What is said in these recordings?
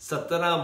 17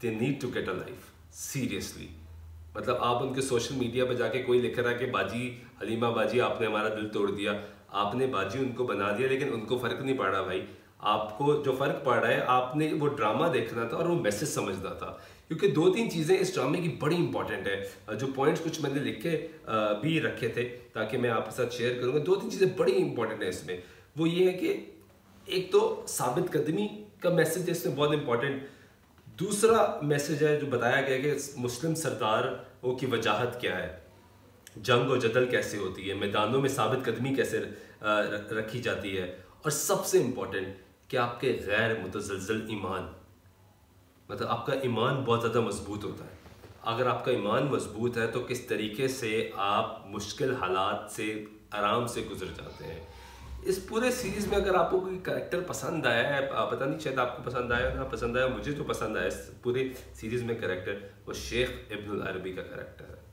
they need to get a life. Seriously. मतलब आप उनके सोशल मीडिया पर जाके कोई लिख रहा है कि बाजी हलीमा बाजी आपने हमारा दिल तोड़ दिया, आपने बाजी उनको बना दिया, लेकिन उनको फ़र्क नहीं पड़ रहा भाई। आपको जो फ़र्क पड़ रहा है, आपने वो ड्रामा देखना था और वो मैसेज समझना था, क्योंकि 2-3 चीज़ें इस ड्रामे की बड़ी इंपॉर्टेंट है। जो पॉइंट्स कुछ मैंने लिख के भी रखे थे ताकि मैं आपके साथ शेयर करूँगा। 2-3 चीज़ें बड़ी इंपॉर्टेंट है इसमें। वो ये है कि एक तो साबित कदमी का मैसेज है इसमें बहुत इंपॉर्टेंट। दूसरा मैसेज है जो बताया गया कि मुस्लिम सरदारों की वजाहत क्या है, जंग और जदल कैसे होती है, मैदानों में साबित कदमी कैसे रखी जाती है, और सबसे इम्पोर्टेंट कि आपके गैर मुतज़लज़ल ईमान, मतलब आपका ईमान बहुत ज़्यादा मजबूत होता है। अगर आपका ईमान मजबूत है तो किस तरीके से आप मुश्किल हालात से आराम से गुजर जाते हैं। इस पूरे सीरीज़ में अगर आपको कोई कैरेक्टर पसंद आया है, पता नहीं शायद आपको पसंद आया ना पसंद आया, मुझे जो पसंद आया इस पूरे सीरीज़ में कैरेक्टर, वो शेख इब्नुल अरबी का कैरेक्टर है।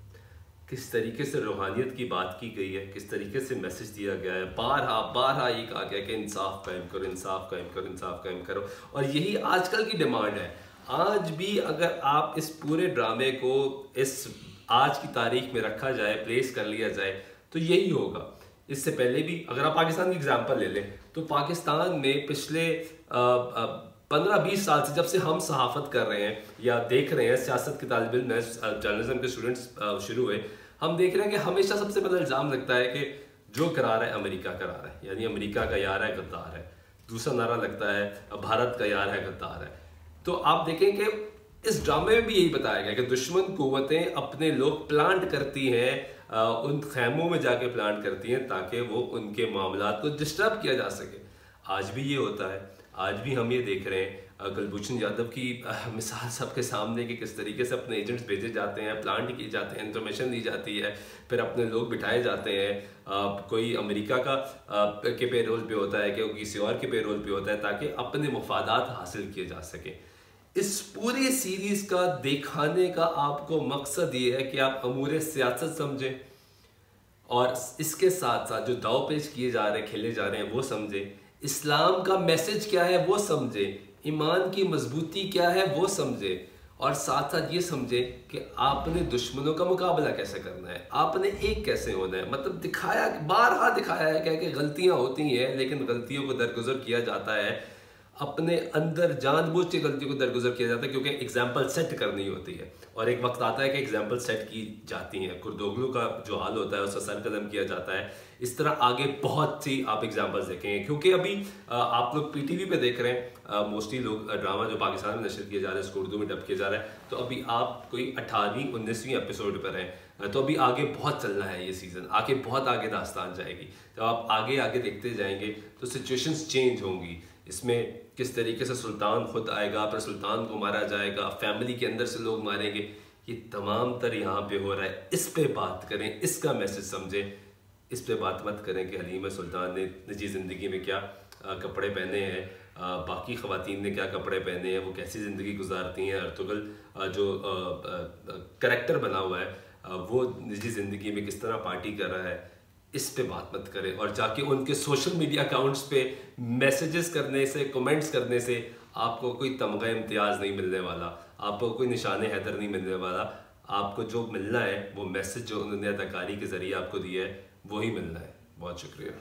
किस तरीके से रूहानियत की बात की गई है, किस तरीके से मैसेज दिया गया है, बारहा ये कहा गया कि इंसाफ कायम करो, इंसाफ कायम करो, इंसाफ कायम करो। और यही आजकल की डिमांड है। आज भी अगर आप इस पूरे ड्रामे को इस आज की तारीख में रखा जाए, प्लेस कर लिया जाए, तो यही होगा। इससे पहले भी अगर आप पाकिस्तान की एग्जांपल ले लें तो पाकिस्तान में पिछले 15-20 साल से, जब से हम सहाफ़त कर रहे हैं या देख रहे हैं, सियासत के तालिब इल्म, जर्नलिज्म के स्टूडेंट्स शुरू हुए, हम देख रहे हैं कि हमेशा सबसे पहले इल्ज़ाम लगता है कि जो करा रहा है अमेरिका करा रहा है, यानी अमेरिका का यार है, गद्दार है। दूसरा नारा लगता है भारत का यार है, गद्दार है। तो आप देखें कि इस ड्रामे में भी यही बताया गया कि दुश्मन कुव्वतें अपने लोग प्लांट करती हैं, उन खैमों में जाके प्लांट करती हैं ताकि वो उनके मामलात को डिस्टर्ब किया जा सके। आज भी ये होता है, आज भी हम ये देख रहे हैं। कुलभूषण यादव की मिसाल सबके सामने कि किस तरीके से अपने एजेंट्स भेजे जाते हैं, प्लांट किए जाते हैं, इंफॉर्मेशन दी जाती है, फिर अपने लोग बिठाए जाते हैं। कोई अमेरिका का के पेरोल पे होता है कि किसी और के पेरोल पे होता है ताकि अपने मफादात हासिल किए जा सके। इस पूरी सीरीज़ का दिखाने का आपको मकसद ये है कि आप अमूर सियासत समझें और इसके साथ साथ जो दाव पेश किए जा रहे हैं, खेले जा रहे हैं, वो समझें। इस्लाम का मैसेज क्या है वो समझें, ईमान की मजबूती क्या है वो समझें, और साथ साथ ये समझें कि आपने दुश्मनों का मुकाबला कैसे करना है, आपने एक कैसे होना है। मतलब दिखाया, बारहा दिखाया है कि गलतियाँ होती हैं, लेकिन गलतियों को दरगुजर किया जाता है, अपने अंदर जानबूझ के गलती को दरगुजर किया जाता है, क्योंकि एग्जाम्पल सेट करनी होती है। और एक वक्त आता है कि एग्जाम्पल सेट की जाती हैं। कुर्दोगलू का जो हाल होता है उसका सर कदम किया जाता है। इस तरह आगे बहुत सी आप एग्जाम्पल्स देखेंगे, क्योंकि अभी आप लोग PTV पे देख रहे हैं, मोस्टली लोग ड्रामा जो पाकिस्तान में नशर किया जा रहा है उसको उर्दू में डब किया जा रहा है। तो अभी आप कोई 18वीं-19वीं एपिसोड पर हैं, तो अभी आगे बहुत चलना है ये सीज़न, आगे बहुत आगे दास्तान जाएगी। जब आप आगे आगे देखते जाएंगे तो सिचुएशंस चेंज होंगी। इसमें किस तरीके से सुल्तान खुद आएगा, फिर सुल्तान को मारा जाएगा, फैमिली के अंदर से लोग मारेंगे, ये तमाम तर यहाँ पे हो रहा है। इस पे बात करें, इसका मैसेज समझें। इस पे बात मत करें कि हलीमा सुल्तान ने निजी ज़िंदगी में क्या कपड़े पहने हैं, बाकी ख़वातीन ने क्या कपड़े पहने हैं, वो कैसी ज़िंदगी गुजारती हैं। अर्तुगल जो करैक्टर बना हुआ है वो निजी ज़िंदगी में किस तरह पार्टी कर रहा है, इस पे बात मत करें। और जाके उनके सोशल मीडिया अकाउंट्स पे मैसेजेस करने से, कमेंट्स करने से आपको कोई तमगा इम्तियाज़ नहीं मिलने वाला, आपको कोई निशान हैदर नहीं मिलने वाला। आपको जो मिलना है वो मैसेज जो उन्होंने अदाकारी के ज़रिए आपको दिया है वही मिलना है। बहुत शुक्रिया।